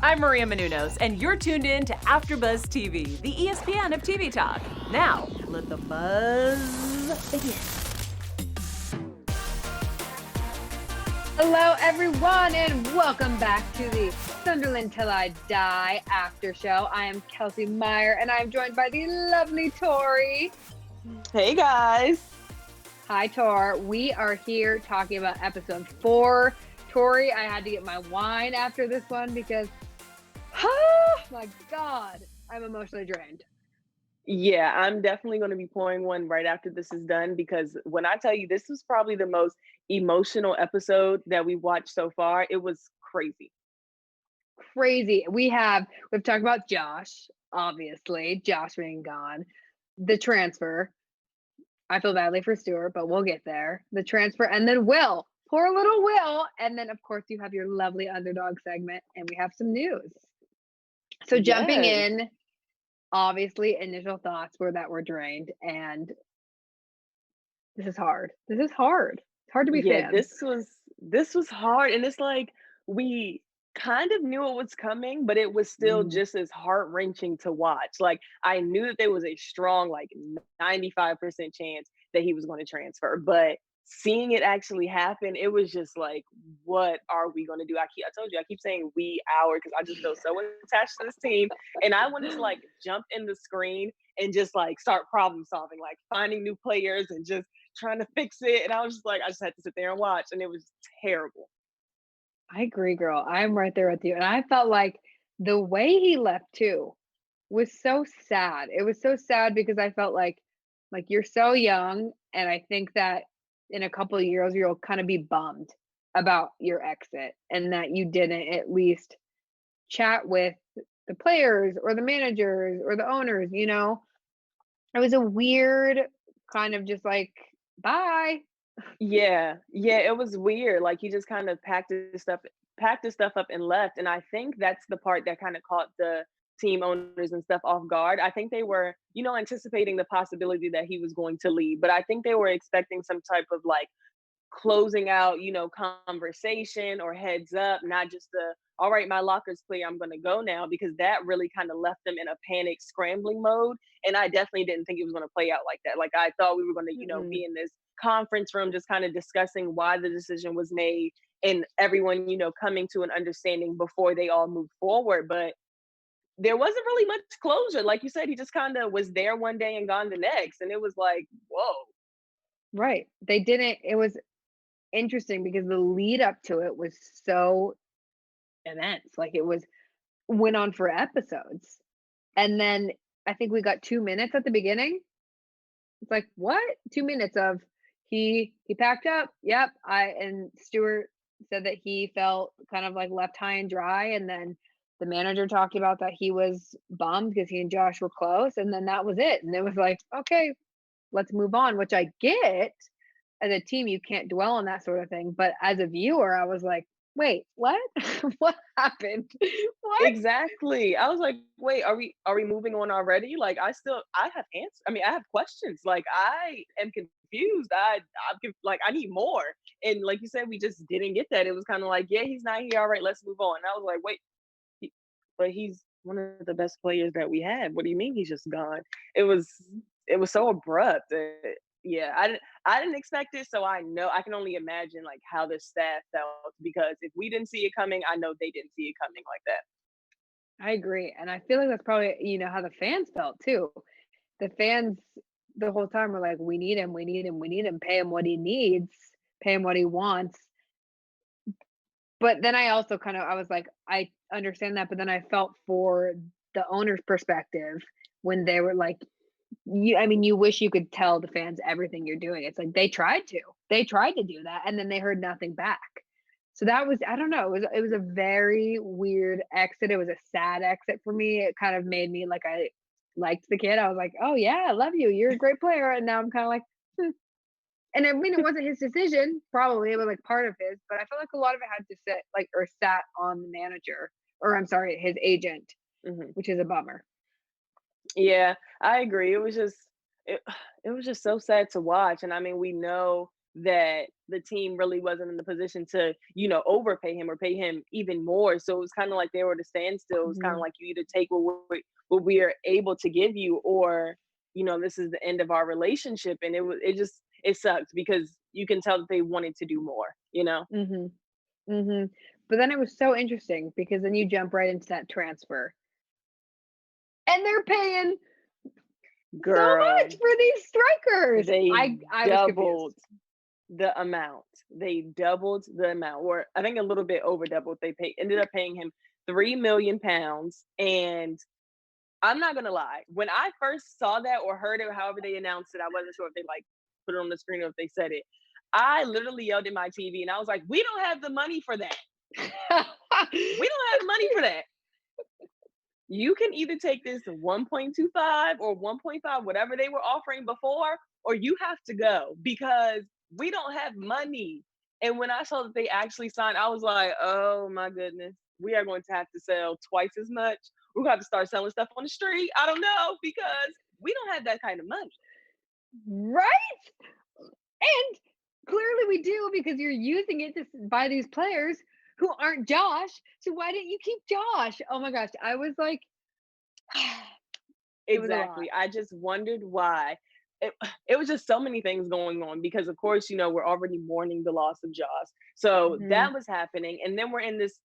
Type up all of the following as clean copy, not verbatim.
I'm Maria Menounos, and you're tuned in to AfterBuzz TV, the ESPN of TV talk. Now, let the buzz begin. Hello, everyone, and welcome back to the Sunderland Till I Die after show. I am Kelsey Meyer, and I'm joined by the lovely Toree. Hey, guys. Hi, Tor. We are here talking about episode 4. Toree, I had to get my wine after this one because, oh my God, I'm emotionally drained. Yeah, I'm definitely going to be pouring one right after this is done because when I tell you this was probably the most emotional episode that we've watched so far, it was crazy. Crazy. We've talked about Josh, obviously, Josh being gone, the transfer. I feel badly for Stuart, but we'll get there. The transfer, and then Will. Poor little Will. And then, of course, you have your lovely underdog segment, and we have some news. So jumping in, obviously, initial thoughts were that we're drained, and this is hard. It's hard to be fans. This was hard, and it's like we kind of knew it was coming, but it was still just as heart-wrenching to watch. Like, I knew that there was a strong, like, 95% chance that he was going to transfer, but seeing it actually happen, it was just like, what are we going to do? I told you, I keep saying we, our, because I just feel so attached to this team, and I wanted to, like, jump in the screen and just, like, start problem solving, like, finding new players and just trying to fix it, and I was just like, I just had to sit there and watch, and it was terrible. I agree, girl. I'm right there with you. And I felt like the way he left too was so sad. It was so sad because I felt like you're so young, and I think that in a couple of years you'll kind of be bummed about your exit and that you didn't at least chat with the players or the managers or the owners, you know? It was a weird kind of just like, bye. Yeah, it was weird. Like he just kind of packed his stuff up and left. And I think that's the part that kind of caught the team owners and stuff off guard. I think they were, anticipating the possibility that he was going to leave, but I think they were expecting some type of like closing out, conversation or heads up, not just the all right, my locker's clear, I'm gonna go now, because that really kind of left them in a panic scrambling mode. And I definitely didn't think it was gonna play out like that. Like I thought we were gonna, be in this conference room just kind of discussing why the decision was made and everyone, coming to an understanding before they all moved forward. But there wasn't really much closure. Like you said, he just kind of was there one day and gone the next. And it was like, whoa. Right. They didn't, it was interesting because the lead up to it was so immense. Like went on for episodes. And then I think we got 2 minutes at the beginning. It's like, what? 2 minutes of he packed up. Yep. And Stuart said that he felt kind of like left high and dry. And then the manager talked about that he was bummed because he and Josh were close. And then that was it. And it was like, okay, let's move on, which I get. As a team, you can't dwell on that sort of thing. But as a viewer, I was like, wait, what? What happened? What? Exactly. I was like, wait, are we moving on already? Like I have answers. I mean, I have questions. Like I am confused. Like I need more. And like you said, we just didn't get that. It was kind of like, yeah, he's not here. All right, let's move on. And I was like, wait, but he's one of the best players that we had. What do you mean he's just gone? It was so abrupt. Yeah, I didn't expect it, so I know I can only imagine like how the staff felt, because if we didn't see it coming, I know they didn't see it coming like that. I agree. And I feel like that's probably, how the fans felt too. The fans the whole time were like, we need him, we need him, we need him, pay him what he needs, pay him what he wants. But then I also I was like, I understand that, but then I felt for the owner's perspective when they were like, you wish you could tell the fans everything you're doing. It's like they tried to do that, and then they heard nothing back. So that was, I don't know, it was a very weird exit. It was a sad exit for me. It kind of made me like, I liked the kid. I was like, oh yeah, I love you. You're a great player. And now I'm kind of like, And I mean, it wasn't his decision. Probably it was like part of his, but I felt like a lot of it had to sat on the manager, or I'm sorry, his agent, which is a bummer. Yeah, I agree. It was just so sad to watch. And I mean, we know that the team really wasn't in the position to, overpay him or pay him even more. So it was kind of like they were at a standstill. It was kind of Mhm. like you either take what we are able to give you, or this is the end of our relationship. And it sucked because you can tell that they wanted to do more. Mhm. Mhm. But then it was so interesting because then you jump right into that transfer. And they're paying so much Girl, for these strikers. they I was doubled confused. the amount. They doubled the amount, or I think a little bit over doubled. They ended up paying him £3 million. And I'm not gonna lie, when I first saw that or heard it, however they announced it, I wasn't sure if they like put it on the screen or if they said it. I literally yelled at my TV and I was like, "We don't have the money for that. We don't have money for that. You can either take this 1.25 or 1.5, whatever they were offering before, or you have to go because we don't have money." And when I saw that they actually signed, I was like, "Oh my goodness, we are going to have to sell twice as much. We're going to have to start selling stuff on the street. I don't know, because we don't have that kind of money." Right? And clearly we do because you're using it to buy these players who aren't Josh. So why didn't you keep Josh? Oh my gosh. I was like, it was a lot. Exactly. I just wondered why. It, it was just so many things going on because, of course, we're already mourning the loss of Josh. So Mhm. that was happening. And then we're in this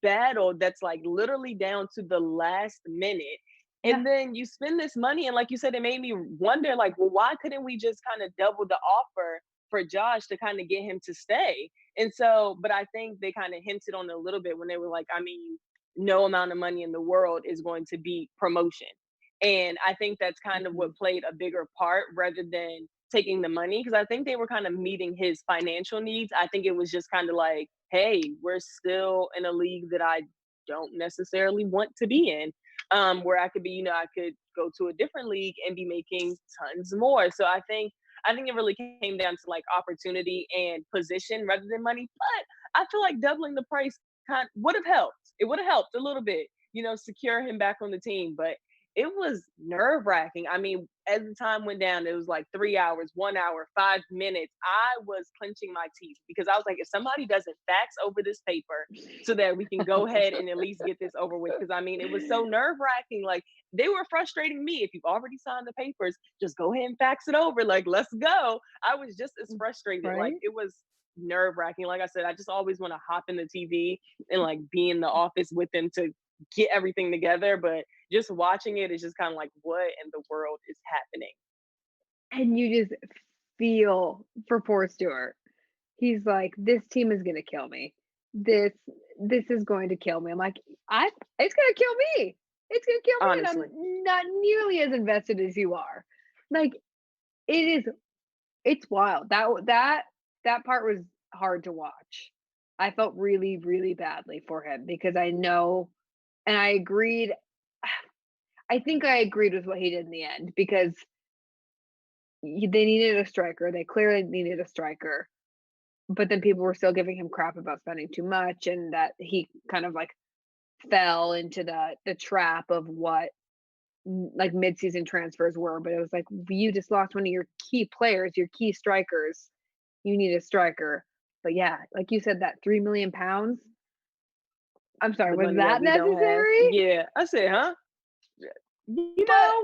battle that's like literally down to the last minute. Yeah. And then you spend this money. And like you said, it made me wonder, like, well, why couldn't we just kind of double the offer for Josh to kind of get him to stay? And so, but I think they kind of hinted on it a little bit when they were like, I mean, no amount of money in the world is going to beat promotion. And I think that's kind of Mhm. what played a bigger part rather than taking the money, because I think they were kind of meeting his financial needs. I think it was just kind of like, hey, we're still in a league that I don't necessarily want to be in, where I could be, I could go to a different league and be making tons more. So I think it really came down to like opportunity and position rather than money. But I feel like doubling the price would have helped. It would have helped a little bit, secure him back on the team. But it was nerve wracking. I mean, as the time went down, it was like 3 hours, 1 hour, 5 minutes. I was clenching my teeth because I was like, if somebody doesn't fax over this paper so that we can go ahead and at least get this over with. Because I mean, it was so nerve wracking. Like, they were frustrating me. If you've already signed the papers, just go ahead and fax it over. Like, let's go. I was just as frustrated. Like, Right? it was nerve wracking. Like I said, I just always want to hop in the TV and like be in the office with them to get everything together. But just watching it is just kind of like, what in the world is happening? And you just feel for poor Stuart. He's like, this team is gonna kill me. This this is going to kill me. I'm like, I it's gonna kill me. It's gonna kill me, and Honestly. I'm not nearly as invested as you are. Like it is it's wild. That part was hard to watch. I felt really, really badly for him because I know and I agreed I think I agreed with what he did in the end because they needed a striker. They clearly needed a striker. But then people were still giving him crap about spending too much and that he kind of like fell into the trap of what like midseason transfers were. But it was like you just lost one of your key players, your key strikers. You need a striker. But yeah, like you said, that £3 million. I'm sorry, The was money that that we don't have. necessary? Yeah. I said, huh? But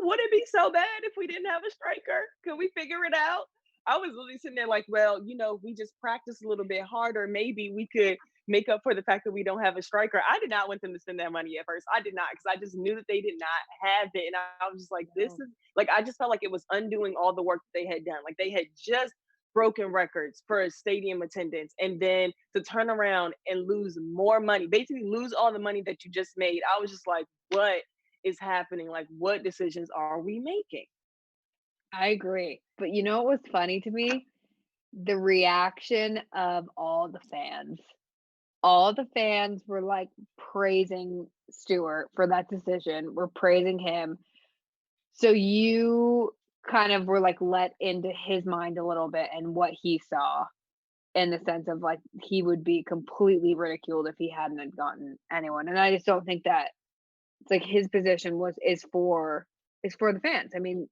Would it be so bad if we didn't have a striker? Could we figure it out? I was really sitting there like, well, we just practice a little bit harder. Maybe we could make up for the fact that we don't have a striker. I did not want them to spend that money at first. I did not, because I just knew that they did not have it. And I was just like, this oh, is like, I just felt like it was undoing all the work that they had done. Like, they had just broken records for stadium attendance. And then to turn around and lose more money, basically lose all the money that you just made. I was just like, what is happening? Like, what decisions are we making? I agree. But you know what was funny to me? The reaction of all the fans. All the fans were like praising Stewart for that decision. We're praising him. So you kind of were like let into his mind a little bit and what he saw in the sense of like he would be completely ridiculed if he hadn't have gotten anyone. And I just don't think that it's like his position is for the fans. I mean,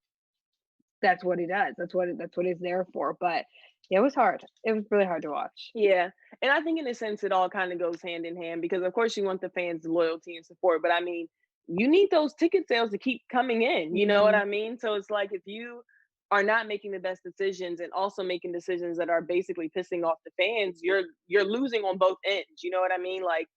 that's what he does. That's what he's there for. But It was hard. It was really hard to watch. Yeah, and I think in a sense it all kind of goes hand in hand because of course you want the fans' loyalty and support, but I mean, you need those ticket sales to keep coming in, you know what Mhm. I mean? So it's like if you are not making the best decisions and also making decisions that are basically pissing off the fans, you're losing on both ends, you know what I mean? Like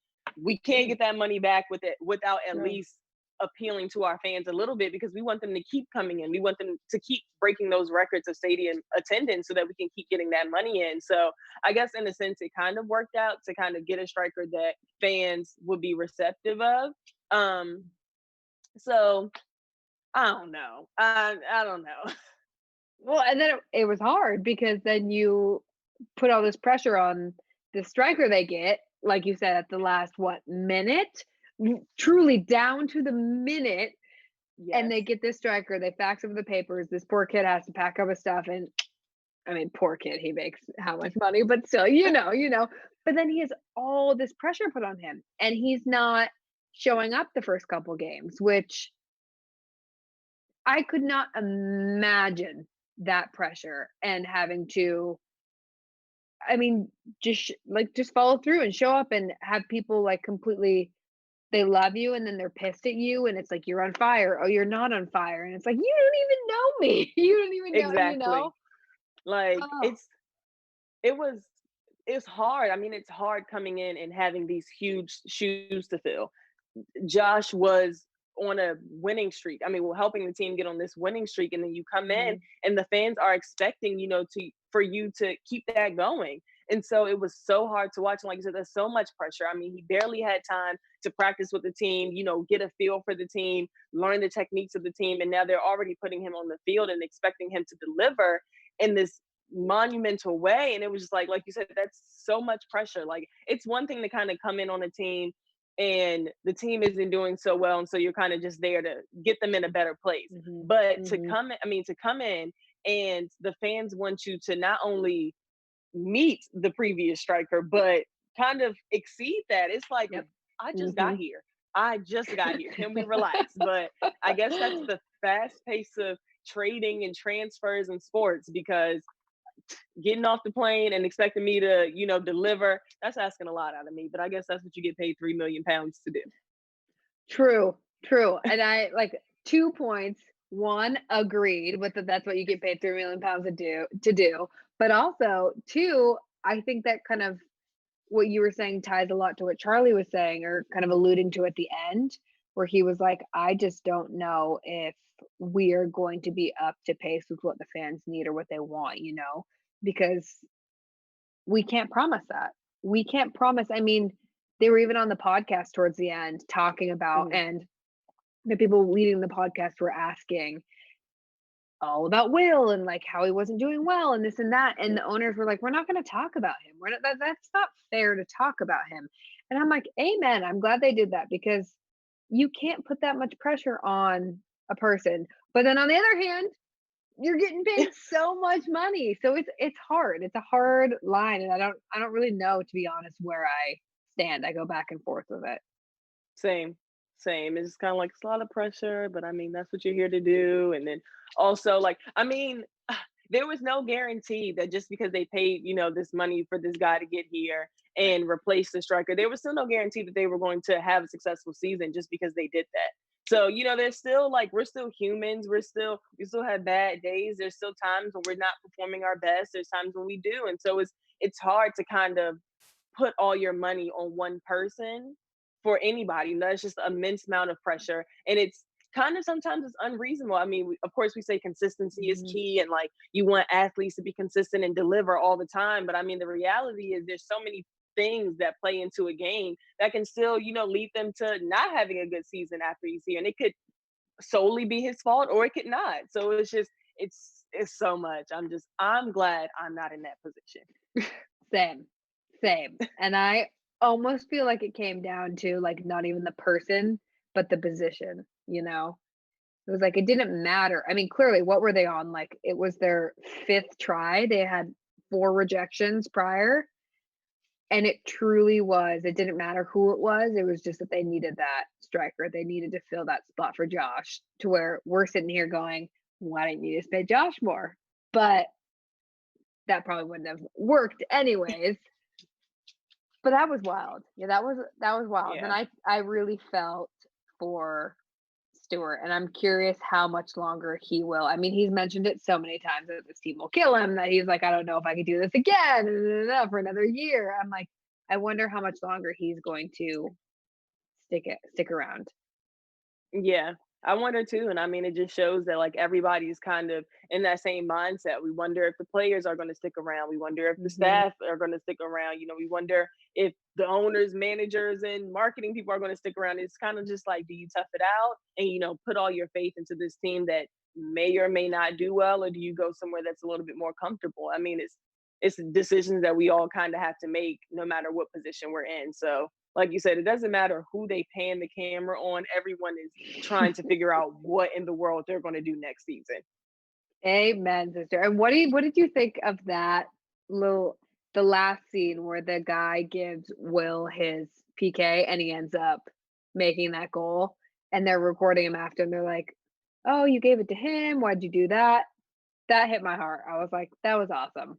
we can't get that money back with it without at True. least appealing to our fans a little bit because we want them to keep coming in. We want them to keep breaking those records of stadium attendance so that we can keep getting that money in. So I guess in a sense it kind of worked out to kind of get a striker that fans would be receptive of. Um, so I don't know. I don't know. Well, and then it was hard because then you put all this pressure on the striker they get, like you said, at the last, what, minute? Truly down to the minute, and Yes, they get this striker, they fax over the papers, this poor kid has to pack up his stuff, and I mean, poor kid, he makes how much money, but still, but then he has all this pressure put on him, and he's not showing up the first couple games, which I could not imagine that pressure and having to, I mean, just follow through and show up and have people like completely, they love you and then they're pissed at you and it's like you're on fire. Oh, you're not on fire. And it's like you don't even know me. You don't even know. exactly. Like Oh, it was it's hard. I mean, it's hard coming in and having these huge shoes to fill. Josh was on a winning streak. I mean, we're helping the team get on this winning streak, and then you come in, mhm. and the fans are expecting, to for you to keep that going. And so it was so hard to watch. And like you said, there's so much pressure. I mean, he barely had time to practice with the team, get a feel for the team, learn the techniques of the team, and now they're already putting him on the field and expecting him to deliver in this monumental way. And it was just like you said, that's so much pressure. Like it's one thing to kind of come in on a team and the team isn't doing so well and so you're kind of just there to get them in a better place, Mhm. but Mhm. to come in and the fans want you to not only meet the previous striker but kind of exceed that. It's like Yep. got Mhm. here I just got here, can we relax? But I guess that's the fast pace of trading and transfers in sports because getting off the plane and expecting me to, deliver, that's asking a lot out of me. But I guess that's what you get paid £3 million to do. True, true. And I like 2 points. One, agreed with that that's what you get paid £3 million to do. But also, two, I think that kind of what you were saying ties a lot to what Charlie was saying or kind of alluding to at the end, where he was like, I just don't know if we are going to be up to pace with what the fans need or what they want, because we can't promise that. We can't promise. I mean, they were even on the podcast towards the end talking about, Mhm. and the people leading the podcast were asking all about Will and like how he wasn't doing well and this and that. And the owners were like, we're not going to talk about him. We're not, that's not fair to talk about him. And I'm like, amen. I'm glad they did that because you can't put that much pressure on a person. But then on the other hand, you're getting paid so much money. So it's hard. It's a hard line. And I don't really know, to be honest, where I stand. I go back and forth with it. Same, same. It's kind of like it's a lot of pressure, but I mean, that's what you're here to do. And then also, like, I mean, there was no guarantee that just because they paid, this money for this guy to get here and replace the striker, there was still no guarantee that they were going to have a successful season just because they did that. So, there's still like we're still humans. We still have bad days. There's still times when we're not performing our best. There's times when we do. And so it's hard to kind of put all your money on one person for anybody. That's just an immense amount of pressure. And it's kind of sometimes it's unreasonable. I mean, of course, we say consistency is Mhm. key and like you want athletes to be consistent and deliver all the time. But I mean, the reality is there's so many things that play into a game that can still, lead them to not having a good season after he's here. And it could solely be his fault or it could not. So it's just, it's so much. I'm glad I'm not in that position. Same, same. And I almost feel like it came down to like not even the person, but the position. It was like it didn't matter. I mean, clearly, what were they on? Like it was their fifth try. They had four rejections prior. And it truly was. It didn't matter who it was. It was just that they needed that striker. They needed to fill that spot for Josh to where we're sitting here going, why didn't you just pay Josh more? But that probably wouldn't have worked anyways. But that was wild. Yeah, that was wild. And Yeah. I really felt for Stewart, and I'm curious how much longer he will. I mean, he's mentioned it so many times that this team will kill him, that he's like, I don't know if I could do this again for another year. I'm like, I wonder how much longer he's going to stick around. Yeah, I wonder too. And I mean, it just shows that like everybody's kind of in that same mindset. We wonder if the players are going to stick around. We wonder if the Hmm. staff are going to stick around. We wonder if the owners, managers, and marketing people are going to stick around. It's kind of just like, do you tough it out and, put all your faith into this team that may or may not do well, or do you go somewhere that's a little bit more comfortable? I mean, it's decisions that we all kind of have to make no matter what position we're in. So like you said, it doesn't matter who they pan the camera on. Everyone is trying to figure out what in the world they're going to do next season. Amen, sister. And what did you think of that the last scene where the guy gives Will his PK and he ends up making that goal, and they're recording him after, and they're like, "Oh, you gave it to him. Why'd you do that?" That hit my heart. I was like, "That was awesome."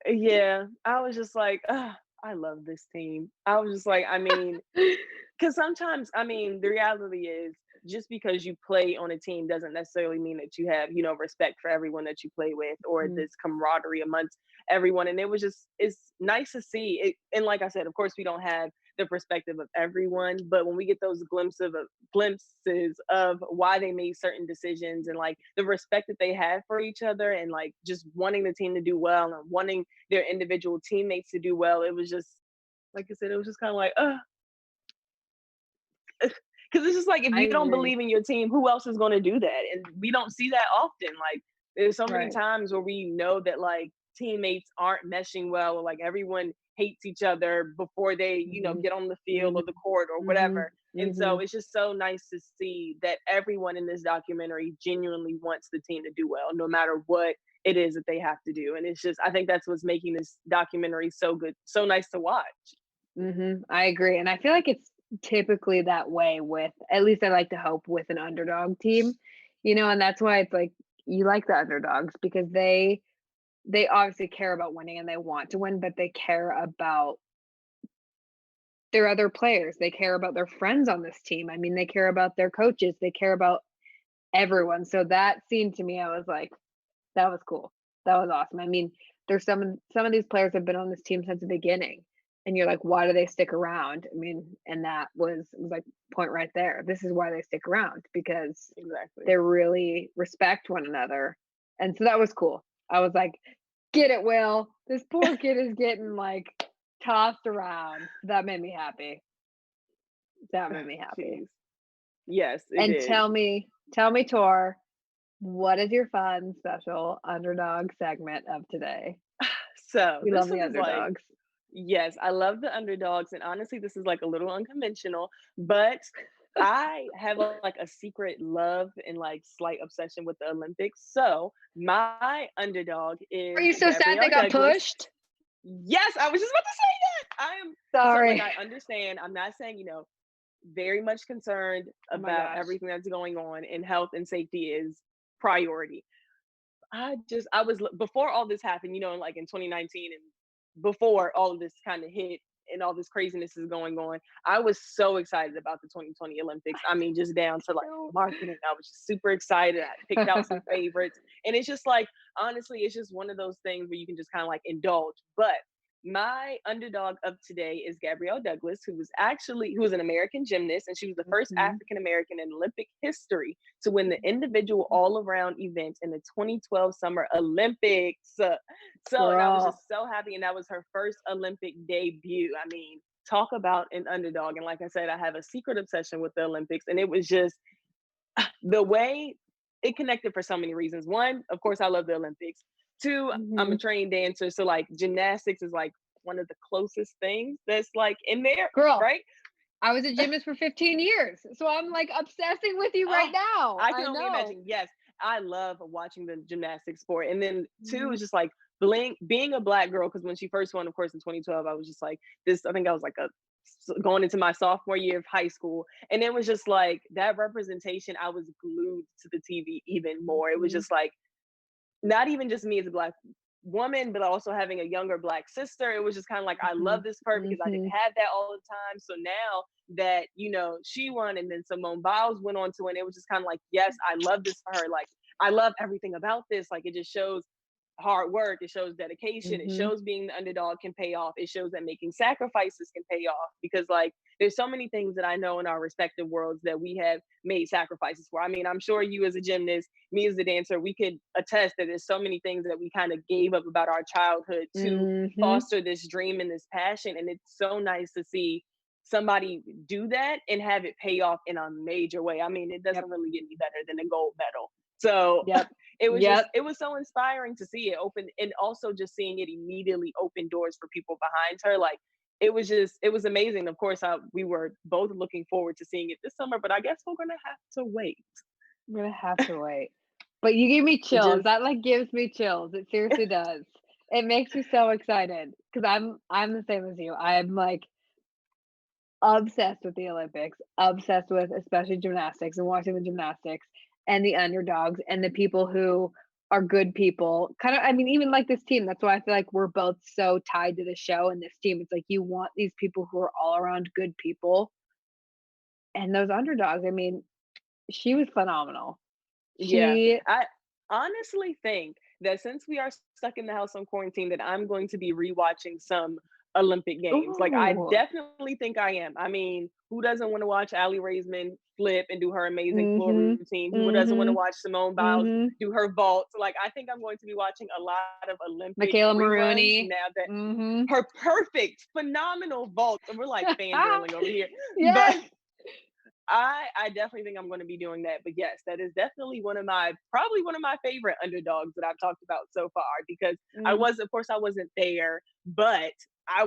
Yeah, I was just like, ugh, I love this team. I was just like, I mean, because sometimes, I mean, the reality is just because you play on a team doesn't necessarily mean that you have, respect for everyone that you play with or Mm. this camaraderie amongst everyone. And it's nice to see it. And like I said, of course, we don't have the perspective of everyone, but when we get those glimpses of why they made certain decisions and like the respect that they have for each other and like just wanting the team to do well and wanting their individual teammates to do well, it was just, like I said, it was just kind of like, because it's just like if I you don't agree. believe in your team, who else is going to do that? And we don't see that often. Like there's so many Right. times where we know that like teammates aren't meshing well, or like everyone hates each other before they, Mhm. get on the field or Mhm. the court or Mhm. whatever. And so Mhm. it's just so nice to see that everyone in this documentary genuinely wants the team to do well, no matter what it is that they have to do. And it's just, I think that's what's making this documentary so good, so nice to watch. Mhm. I agree, and I feel like it's typically that way with, at least I like to hope, with an underdog team, and that's why it's like you like the underdogs because they obviously care about winning and they want to win, but they care about their other players. They care about their friends on this team. I mean, they care about their coaches. They care about everyone. So that scene to me, I was like, that was cool. That was awesome. I mean, there's some of these players have been on this team since the beginning, and you're like, why do they stick around? I mean, and that was like point right there. This is why they stick around because Exactly. they really respect one another, and so that was cool. I was like, get it, Will. This poor kid is getting like tossed around. That made me happy. That made me happy. Jeez. Yes, it And did. tell me, Tor, what is your fun, special underdog segment of today? So We this love the is like, underdogs. yes, I love the underdogs, and honestly, this is like a little unconventional, but I have like a secret love and like slight obsession with the Olympics. So my underdog Are is you so sad they Gabrielle got Douglas. pushed? Yes, I was just about to say that. I am so like Sorry. I understand. I'm not saying, very much concerned Oh my about gosh. everything that's going on, and health and safety is priority. I was before all this happened, like in 2019 and before all of this kind of hit and all this craziness is going on. I was so excited about the 2020 Olympics. I mean, just down to like So marketing. I was just super excited. I picked out some favorites. And it's just like, honestly, it's just one of those things where you can just kind of like indulge. But my underdog of today is Gabrielle Douglas, who was an American gymnast, and she was the first Mhm. African American in Olympic history to win the individual all around event in the 2012 Summer Olympics. And I was Girl. just so happy. And that was her first Olympic debut. I mean, talk about an underdog. And like I said, I have a secret obsession with the Olympics. And it was just the way it connected for so many reasons. One, of course, I love the Olympics. Two, I'm a Mhm. trained dancer. So, like, gymnastics is like one of the closest things that's like in there, Girl, right? I was a gymnast for 15 years, so I'm like obsessing with you right Oh, now. I can I only know. imagine. Yes, I love watching the gymnastics sport. And then two Mhm. is just like being a black girl. Because when she first won, of course, in 2012, I was just like this. I think I was like going into my sophomore year of high school, and it was just like that representation. I was glued to the TV even more. It was Mhm. just like not even just me as a black woman, but also having a younger Black sister. It was just kind of like, I love this for her because I didn't have that all the time. So now that, she won and then Simone Biles went on to win, it was just kind of like, yes, I love this for her. Like, I love everything about this. Like, it just shows hard work. It shows dedication. It shows being the underdog can pay off. It shows that making sacrifices can pay off, because like there's so many things that I know in our respective worlds that we have made sacrifices for. I mean, I'm sure you as a gymnast, me as a dancer, we could attest that there's so many things that we kind of gave up about our childhood to foster this dream and this passion. And it's so nice to see somebody do that and have it pay off in a major way. I mean, it doesn't really get any better than a gold medal. So it was just, it was so inspiring to see it open, and also just seeing it immediately open doors for people behind her. Like, it was amazing. Of course, we were both looking forward to seeing it this summer, but I guess we're going to have to wait. We're going to have to wait. But you give me chills. That like gives me chills. It seriously does. It makes me so excited because I'm the same as you. I'm like obsessed with the Olympics, obsessed with especially gymnastics and watching the gymnastics and the underdogs and the people who are good people. Kind of, I mean, even like this team. That's why I feel like we're both so tied to the show and this team. It's like you want these people who are all around good people. And those underdogs, I mean, she was phenomenal. I honestly think that since we are stuck in the house on quarantine, that I'm going to be rewatching some Olympic Games. Like, I definitely think I am. I mean, who doesn't want to watch Allie Raisman flip and do her amazing floor routine? Who doesn't want to watch Simone Biles do her vaults? Like, I think I'm going to be watching a lot of Olympic Michaela Maroney now that her perfect, phenomenal vaults. And we're like fangirling over here. Yes. But I definitely think I'm going to be doing that. But yes, that is definitely probably one of my favorite underdogs that I've talked about so far, because I wasn't there, but I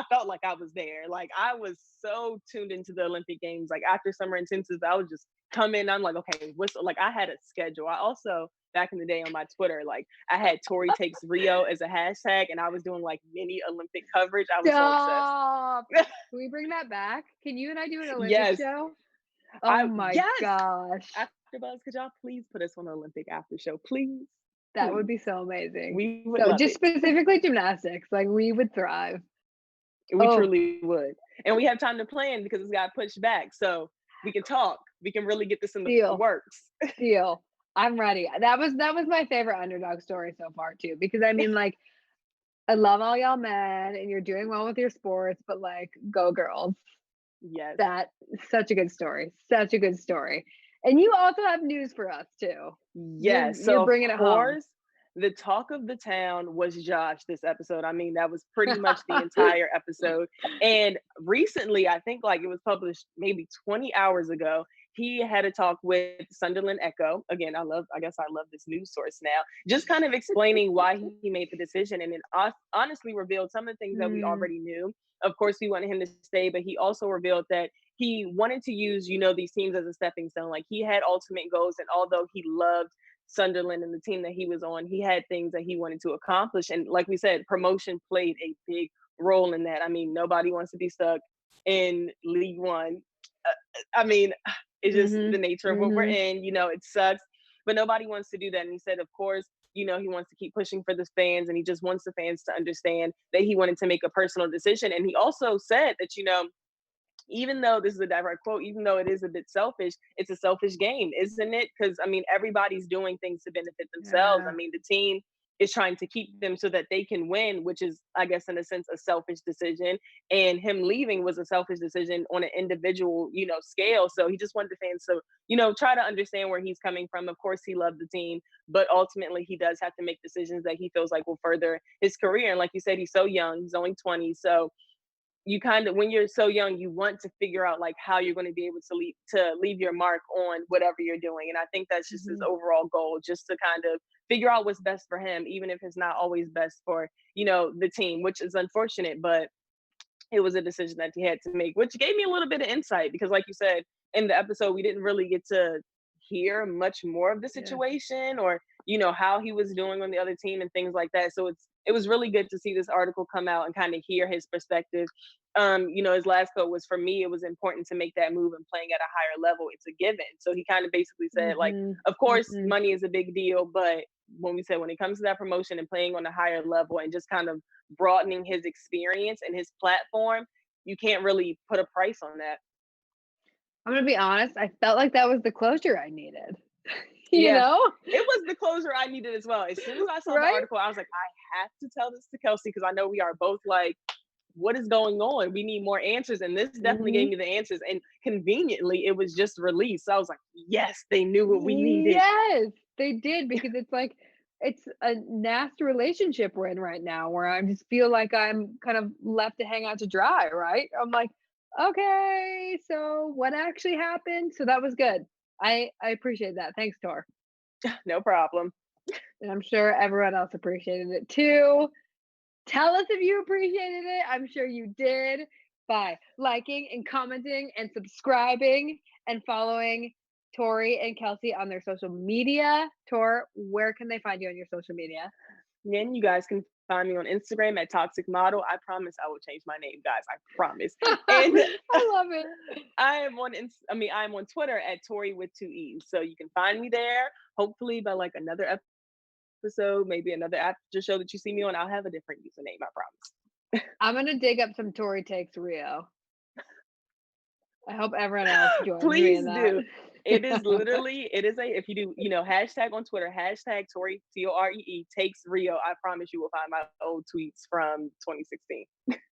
felt like I was there. Like, I was so tuned into the Olympic Games. Like, after summer intensives, I would just come in. I'm like, okay, I had a schedule. I also, back in the day on my Twitter, like, I had Toree takes Rio as a hashtag, and I was doing like mini Olympic coverage. I was so obsessed. Can we bring that back? Can you and I do an Olympic show? Oh my gosh. AfterBuzz, could y'all please put us on an Olympic after show, please? That would be so amazing. We would love just it. Specifically gymnastics, like we would thrive. We truly would. And we have time to plan because it's got pushed back. So we can talk. We can really get this in the works. Deal. I'm ready. That was my favorite underdog story so far too. Because I mean, like, I love all y'all men and you're doing well with your sports, but like, go girls. Yes. That's such a good story. Such a good story. And you also have news for us too. Yes. You're bringing it home. The talk of the town was Josh this episode. I mean, that was pretty much the entire episode. And recently, I think like it was published maybe 20 hours ago, he had a talk with Sunderland Echo. Again, I guess I love this news source now. Just kind of explaining why he made the decision, and then honestly revealed some of the things that we already knew. Of course, we wanted him to stay, but he also revealed that he wanted to use, these teams as a stepping stone. Like, he had ultimate goals, and although he loved Sunderland and the team that he was on, he had things that he wanted to accomplish. And like we said, promotion played a big role in that. I mean, nobody wants to be stuck in League One. I mean, it's just the nature of what we're in, it sucks, but nobody wants to do that. And he said, of course, he wants to keep pushing for the fans, and he just wants the fans to understand that he wanted to make a personal decision. And he also said that, even though this is a direct quote, even though it is a bit selfish, it's a selfish game, isn't it? Because, I mean, everybody's doing things to benefit themselves. I mean, the team is trying to keep them so that they can win, which is, I guess, in a sense, a selfish decision. And him leaving was a selfish decision on an individual, scale. So he just wanted the fans to, try to understand where he's coming from. Of course, he loved the team, but ultimately he does have to make decisions that he feels like will further his career. And like you said, he's so young, he's only 20. So you kind of, when you're so young, you want to figure out like how you're going to be able to leave your mark on whatever you're doing. And I think that's just his overall goal, just to kind of figure out what's best for him, even if it's not always best for, the team, which is unfortunate, but it was a decision that he had to make, which gave me a little bit of insight, because like you said, in the episode, we didn't really get to hear much more of the situation or, how he was doing on the other team and things like that. So it was really good to see this article come out and kind of hear his perspective. His last quote was, for me, it was important to make that move and playing at a higher level. It's a given. So he kind of basically said, like, of course, money is a big deal, but when it comes to that promotion and playing on a higher level and just kind of broadening his experience and his platform, you can't really put a price on that. I'm gonna be honest, I felt like that was the closure I needed. You Yeah, know? it was the closure I needed as well. As soon as I saw the Right? article, I was like, I have to tell this to Kelsey because I know we are both like, what is going on? We need more answers. And this definitely gave Mhm. me the answers. And conveniently, it was just released. So I was like, yes, they knew what we needed. Yes, they did because it's like it's a nasty relationship we're in right now where I just feel like I'm kind of left to hang out to dry, right? I'm like, okay, so what actually happened? So that was good. I appreciate that. Thanks, Tor. No problem. And I'm sure everyone else appreciated it too. Tell us if you appreciated it. I'm sure you did by liking and commenting and subscribing and following Toree and Kelsey on their social media. Tor, where can they find you on your social media? Then you guys can find me on Instagram at Toxic Model. I promise I will change my name, guys. I promise. And I love it. I am on Twitter at Toree with 2 E's. So you can find me there. Hopefully by like another episode, maybe another after show that you see me on, I'll have a different username, I promise. I'm gonna dig up some Toree Takes Rio. I hope everyone else joins me Please in that. do. It is if you do, hashtag on Twitter, hashtag Toree, Toree takes Rio. I promise you will find my old tweets from 2016.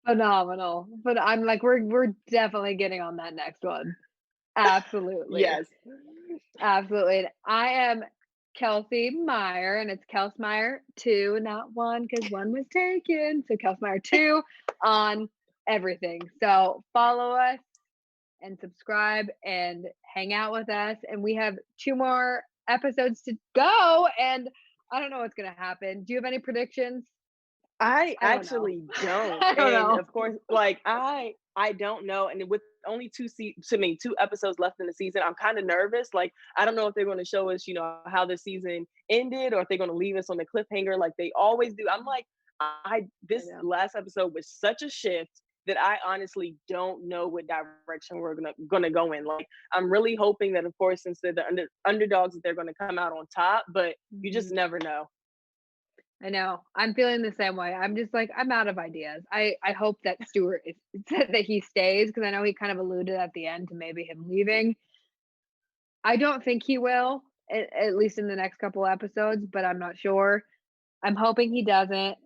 Phenomenal. But I'm like, we're definitely getting on that next one. Absolutely. Yes. Absolutely. And I am Kelsey Meyer, and it's Kels Meyer 2, not 1, because 1 was taken. So Kels Meyer 2 on everything. So follow us and subscribe and hang out with us. And we have 2 more episodes to go. And I don't know what's gonna happen. Do you have any predictions? I I don't know. actually don't. I don't And know. of course, like I don't know. And with only 2 episodes left in the season, I'm kind of nervous. Like I don't know if they're going to show us, how the season ended, or if they're going to leave us on the cliffhanger like they always do. I'm like, this know. last episode was such a shift that I honestly don't know what direction we're gonna go in. Like I'm really hoping that, of course, since they're the underdogs, that they're going to come out on top. But you just Mhm. never know. I know. I'm feeling the same way. I'm just like, I'm out of ideas. I hope that Stuart is that he stays because I know he kind of alluded at the end to maybe him leaving. I don't think he will, at least in the next couple episodes, but I'm not sure. I'm hoping he doesn't.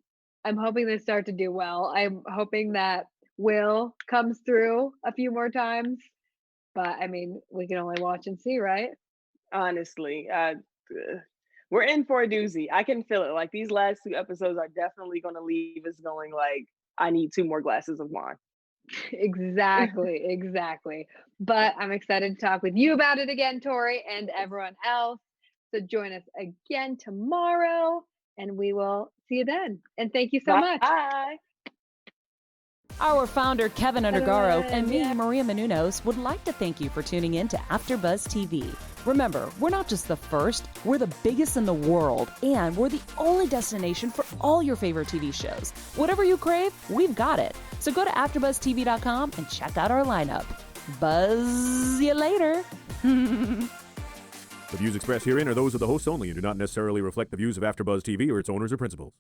I'm hoping they start to do well. I'm hoping that Will comes through a few more times. But I mean, we can only watch and see, right? Honestly, we're in for a doozy. I can feel it. Like these last 2 episodes are definitely going to leave us going like, I need 2 more glasses of wine. Exactly, exactly. But I'm excited to talk with you about it again, Toree, and everyone else. So join us again tomorrow, and we will see you then. And thank you so much. Bye. Our founder, Keven Undergaro, and me, Maria Menounos, would like to thank you for tuning in to AfterBuzz TV. Remember, we're not just the first, we're the biggest in the world, and we're the only destination for all your favorite TV shows. Whatever you crave, we've got it. So go to AfterBuzzTV.com and check out our lineup. Buzz you later. The views expressed herein are those of the hosts only and do not necessarily reflect the views of AfterBuzz TV or its owners or principals.